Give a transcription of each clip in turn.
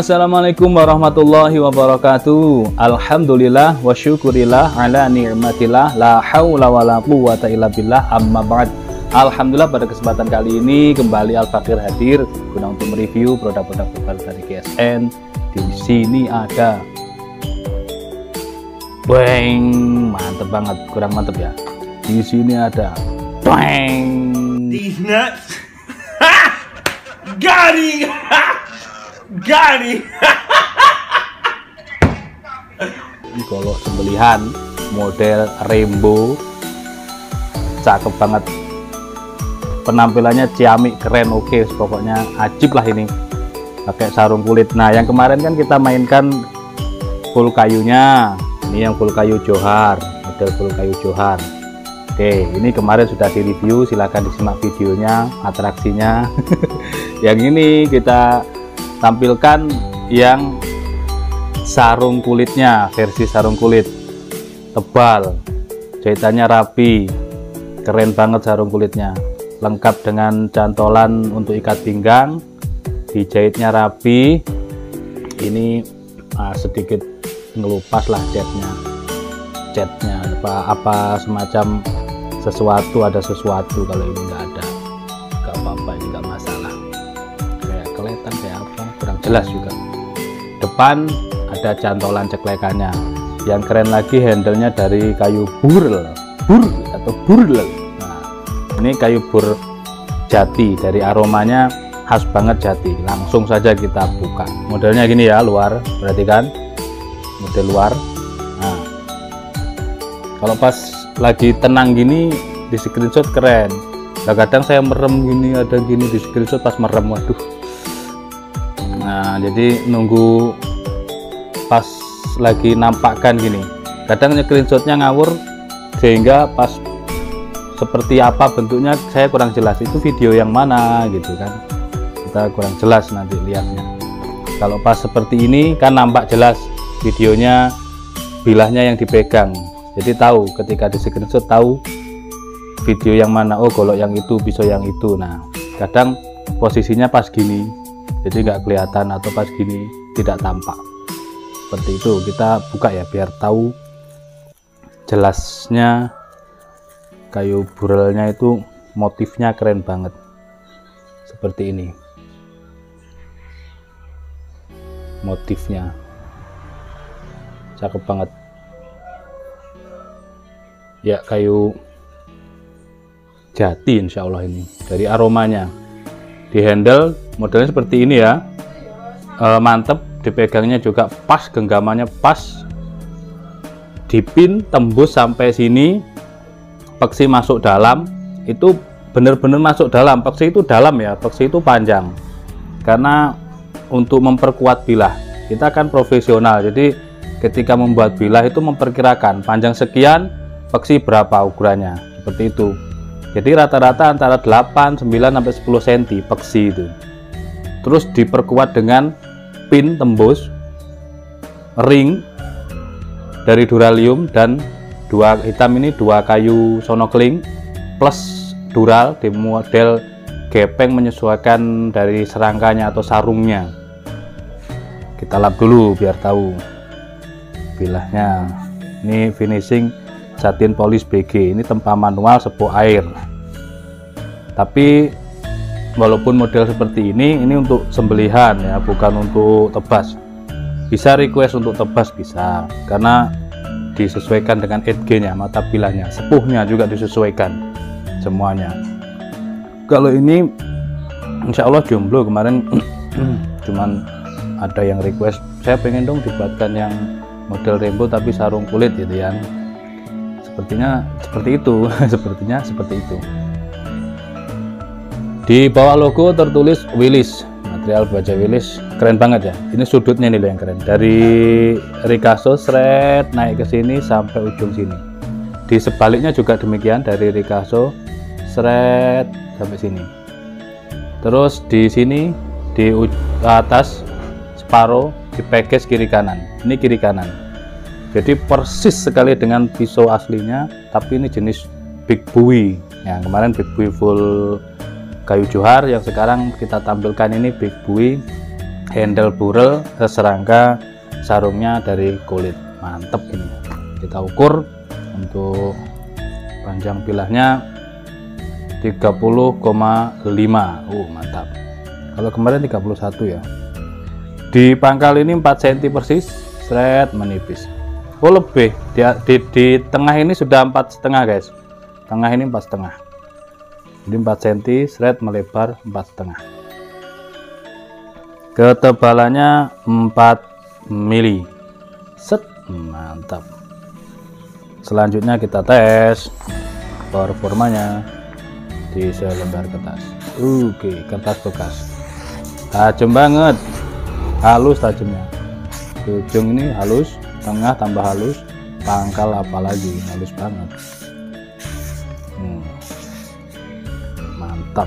Assalamualaikum warahmatullahi wabarakatuh. Alhamdulillah wa syukurillah ala ni'matillah la haula wa la quwwata illa billah, amma ba'd. Alhamdulillah, pada kesempatan kali ini kembali Al-Fakir hadir guna untuk mereview produk-produk terbaru dari GSN. Di sini ada bang, mantep banget, kurang mantep ya. Di sini ada bang. These nuts. Got him. Got him. Ini golok sembelihan model rainbow, cakep banget. Penampilannya ciamik, keren, oke, pokoknya ajib lah ini. Pakai sarung kulit. Nah, yang kemarin kan kita mainkan full kayunya. Ini yang full kayu johar, model full kayu johar. Oke, ini kemarin sudah di review, silahkan disimak videonya, atraksinya. Yang ini kita tampilkan yang sarung kulitnya, versi sarung kulit tebal, jahitannya rapi, keren banget sarung kulitnya, lengkap dengan cantolan untuk ikat pinggang, dijahitnya rapi. Ini sedikit ngelupas lah catnya apa semacam sesuatu, ada sesuatu. Kalau ini nggak ada, nggak apa-apa, ini nggak masalah. Kayak kelihatan kayak apa, kurang jelas juga. Depan ada cantolan ceklekannya. Yang keren lagi, handle-nya dari kayu burl. Nah, ini kayu bur jati, dari aromanya khas banget jati. Langsung saja kita buka. Modelnya gini ya, luar, perhatikan model luar. Nah, kalau pas lagi tenang gini di screenshot keren. Nah, kadang saya merem gini, ada gini di screenshot pas merem, waduh. Nah, jadi nunggu pas lagi nampakkan gini, kadang screenshotnya ngawur sehingga pas seperti apa bentuknya saya kurang jelas, itu video yang mana gitu kan, kita kurang jelas nanti lihatnya. Kalau pas seperti ini kan nampak jelas videonya, bilahnya yang dipegang, jadi tahu ketika di screenshot tahu video yang mana, oh golok yang itu, pisau yang itu. Nah, kadang posisinya pas gini jadi nggak kelihatan, atau pas gini tidak tampak. Seperti itu, kita buka ya biar tahu jelasnya. Kayu burlnya itu motifnya keren banget seperti ini, motifnya cakep banget ya, kayu jati insya Allah. Ini dari aromanya. Di handle modelnya seperti ini ya, mantep, dipegangnya juga pas, genggamannya pas, dipin tembus sampai sini, peksi masuk dalam, itu bener-bener masuk dalam. Peksi itu dalam ya, peksi itu panjang, karena untuk memperkuat bilah. Kita kan profesional, jadi ketika membuat bilah itu memperkirakan panjang sekian, peksi berapa ukurannya, seperti itu. Jadi rata-rata antara 8, 9 sampai 10 cm peksi itu. Terus diperkuat dengan pin tembus, ring dari duralium, dan dua hitam ini dua kayu sonokling plus dural di model gepeng menyesuaikan dari serangkanya atau sarungnya. Kita lap dulu biar tahu bilahnya. Ini finishing satin polis BG, ini tempa manual sepo air. Tapi walaupun model seperti ini untuk sembelihan ya, bukan untuk tebas. Bisa request untuk tebas, bisa, karena disesuaikan dengan edge-nya, mata bilahnya, sepuhnya juga disesuaikan semuanya. Kalau ini insya Allah jomblo, kemarin cuman ada yang request, saya pengen dong dibuatkan yang model rainbow tapi sarung kulit gitu ya. Sepertinya seperti itu. Sepertinya seperti itu. Di bawah logo tertulis Willys, material baja Willys, keren banget ya. Ini sudutnya nih yang keren, dari Ricasso thread naik ke sini sampai ujung sini. Di sebaliknya juga demikian, dari Ricasso thread sampai sini. Terus di sini di atas separuh dipeges kiri kanan. Ini kiri kanan. Jadi persis sekali dengan pisau aslinya, tapi ini jenis Big Bowie. Yang kemarin Big Bowie full kayu johar, yang sekarang kita tampilkan ini Big Bowie handle burel, serangka sarungnya dari kulit. Mantep ini. Kita ukur untuk panjang bilahnya 30,5. Mantap. Kalau kemarin 31 ya. Di pangkal ini 4 cm persis, seret menipis. Oh lebih, di tengah ini sudah 4,5 guys. Tengah ini 4,5. Jadi 4 cm, seret melebar 4,5. Ketebalannya 4 mili. Set, mantap. Selanjutnya kita tes performanya di selembar kertas. Oke, kertas bekas. Tajam banget. Halus tajamnya. Ujung ini halus, tengah tambah halus, pangkal apalagi halus banget. Mantap.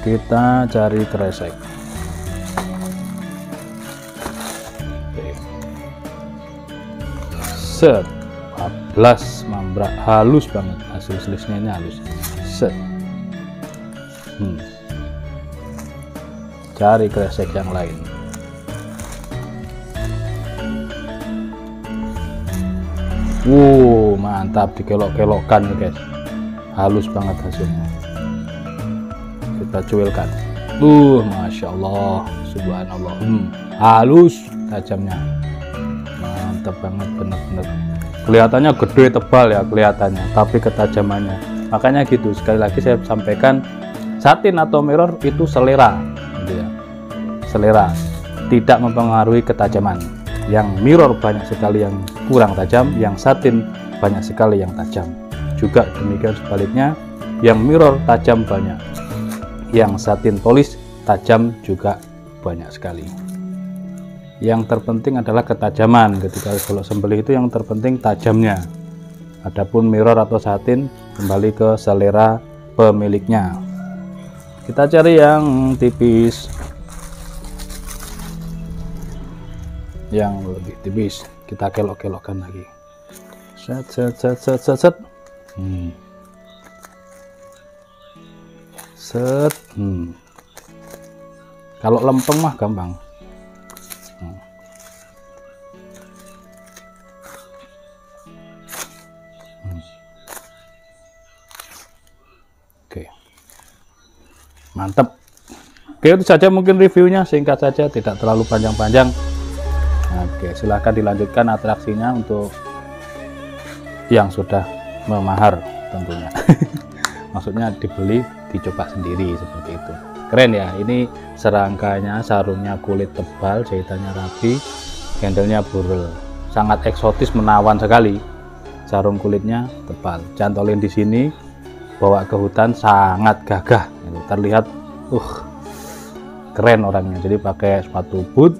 Kita cari kresek. Oke. Set 14 mambrak, halus banget. Hasil selisnya ini halus. Set. Cari kresek yang lain. Mantap, dikelok-kelokkan ya guys. Halus banget hasilnya. Kita cuilkan. Masya Allah, subhanallah. Halus tajamnya. Mantap banget, bener-bener. Kelihatannya gede, tebal ya kelihatannya, tapi ketajamannya. Makanya gitu, sekali lagi saya sampaikan, satin atau mirror itu selera. Gitu ya. Selera tidak mempengaruhi ketajaman. Yang mirror banyak sekali yang kurang tajam, yang satin banyak sekali yang tajam. Juga demikian sebaliknya, yang mirror tajam banyak, yang satin polis tajam juga banyak sekali. Yang terpenting adalah ketajaman. Ketika golok sembelih itu yang terpenting tajamnya. Adapun mirror atau satin kembali ke selera pemiliknya. Kita cari yang tipis, yang lebih tipis. Kita kelok-kelokkan lagi. Set. Set. Kalau lempeng mah gampang. Oke, mantap. Oke, itu saja mungkin reviewnya, singkat saja, tidak terlalu panjang-panjang. Oke, silahkan dilanjutkan atraksinya untuk yang sudah memahar tentunya. Maksudnya dibeli, dicoba sendiri seperti itu. Keren ya, ini serangkanya, sarungnya kulit tebal, jahitannya rapi, handlenya burel, sangat eksotis, menawan sekali. Sarung kulitnya tebal, cantolin di sini, bawa ke hutan sangat gagah. Terlihat, keren orangnya. Jadi pakai sepatu boot,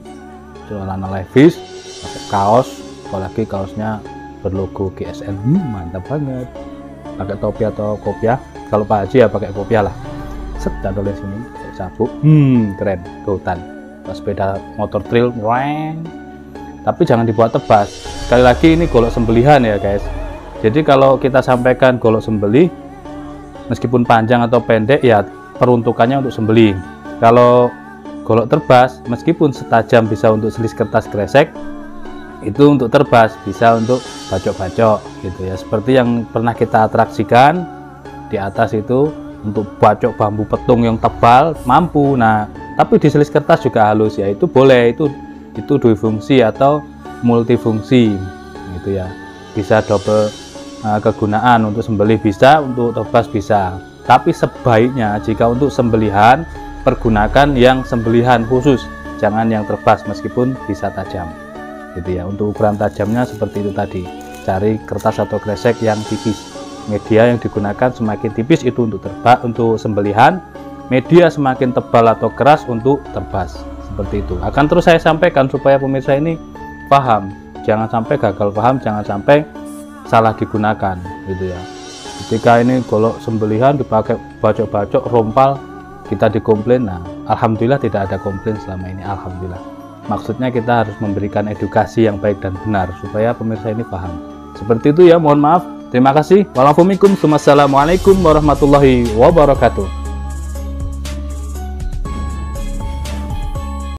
celana levis, pakai kaos, apalagi kaosnya berlogo GSM, mantap banget. Pakai topi atau kopiah, kalau Pak Haji ya pakai kopiah lah. Set, cantolin sini, pakai sabuk, keren, ke hutan. Sepeda motor trail, tapi jangan dibuat tebas. Sekali lagi ini golok sembelihan ya guys. Jadi kalau kita sampaikan golok sembelih, meskipun panjang atau pendek ya peruntukannya untuk sembelih. Kalau golok terbas, meskipun setajam bisa untuk selis kertas kresek, itu untuk terbas bisa untuk bacok-bacok gitu ya. Seperti yang pernah kita atraksikan di atas itu, untuk bacok bambu petung yang tebal mampu. Nah, tapi di selis kertas juga halus ya, itu boleh. Itu dui-fungsi atau multifungsi gitu ya. Bisa double kegunaan, untuk sembelih bisa, untuk tebas bisa. Tapi sebaiknya jika untuk sembelihan, pergunakan yang sembelihan khusus, jangan yang terbas meskipun bisa tajam gitu ya. Untuk ukuran tajamnya seperti itu tadi, cari kertas atau kresek yang tipis. Media yang digunakan semakin tipis itu untuk untuk sembelihan, media semakin tebal atau keras untuk terbas. Seperti itu akan terus saya sampaikan supaya pemirsa ini paham, jangan sampai gagal paham, jangan sampai salah digunakan gitu ya. Ketika ini golok sembelihan dipakai bacok-bacok, rompal, kita dikomplain. Nah, alhamdulillah tidak ada komplain selama ini, alhamdulillah. Maksudnya kita harus memberikan edukasi yang baik dan benar supaya pemirsa ini paham. Seperti itu ya, mohon maaf. Terima kasih. Wassalamualaikum warahmatullahi wabarakatuh.